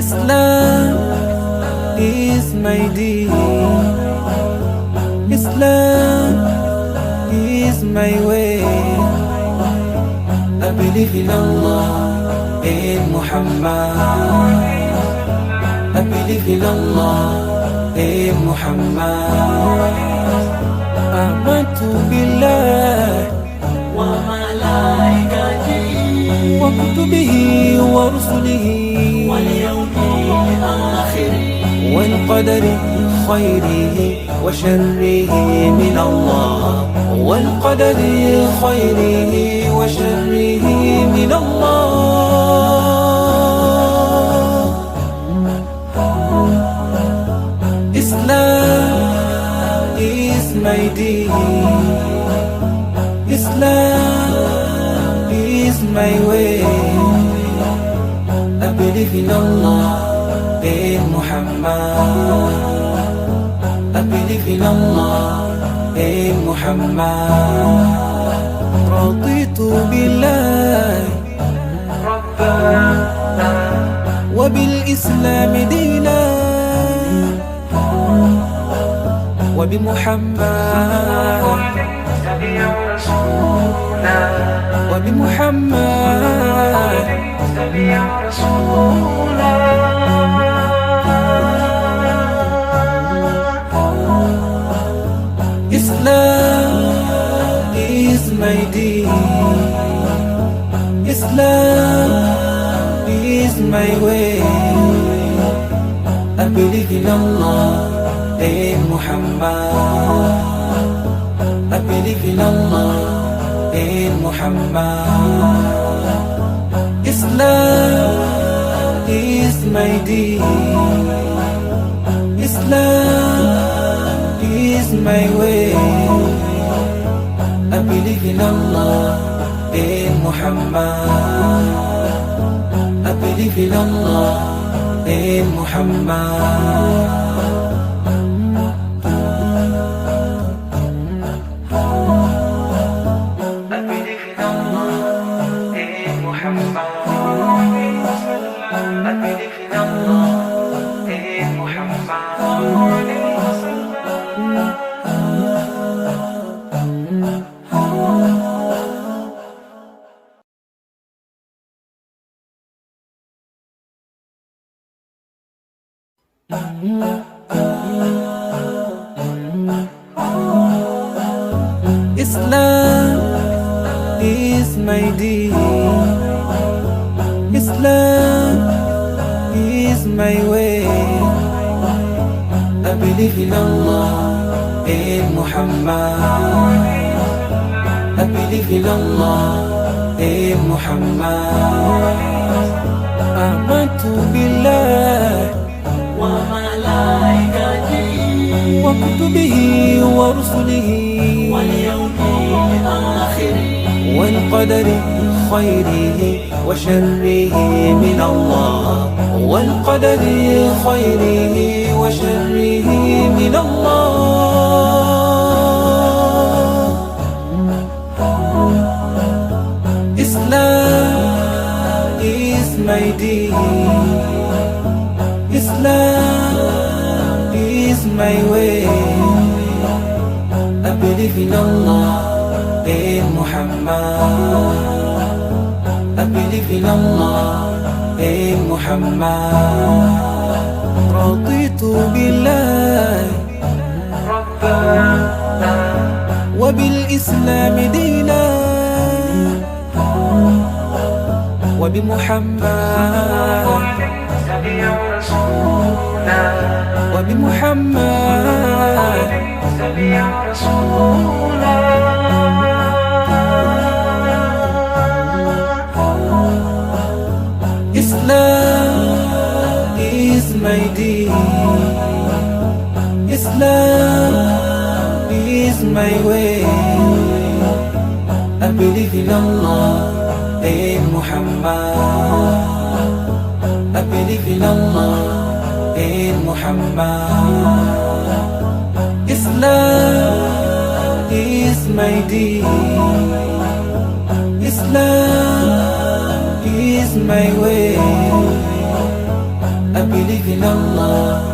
Islam is my deen. Islam is my way. I believe in Allah, in Muhammad. I believe in Allah, in Muhammad. آمنت بالله وملائكته وكتبه ورسله واليوم الآخر والقدر خيره وشره من الله والقدر خيره وشره من الله. Islam is my deen. Islam is my way. I believe in Allah, in Muhammad. I believe in Allah, in Muhammad. رضيت بالله ربا وبالإسلام دينا وبمحمد تبع رسولا وبمحمد تبع رسولا Islam is my deen. Islam is my way. I believe in Allah, in Muhammad. I believe in Allah, in Muhammad. Islam is my deen. Islam is my way. I believe in Allah, in Muhammad. I believe in Allah, in Muhammad. I believe in Allah, in Muhammad. I believe in Allah, in Muhammad. Islam is my deen. Islam is my way. I believe in Allah, in Muhammad. I believe in Allah, in Muhammad. آمنت بالله وملائكته وكتبه ورسله واليوم الآخر والقدر خيره وشره من الله والقدر خيره وشره من الله. Islam is my deen. Islam is my way. I believe in Allah, in Muhammad. I believe in Allah, in Muhammad. رضيت بالله ربا وبالإسلام دينا وبمحمد تبع رسولا وبمحمد تبع رسولا Islam is my deen. Islam is my way. I believe in Allah, in Muhammad. I believe in Allah, in Muhammad. Islam is my deen. Islam is my way. I believe in Allah.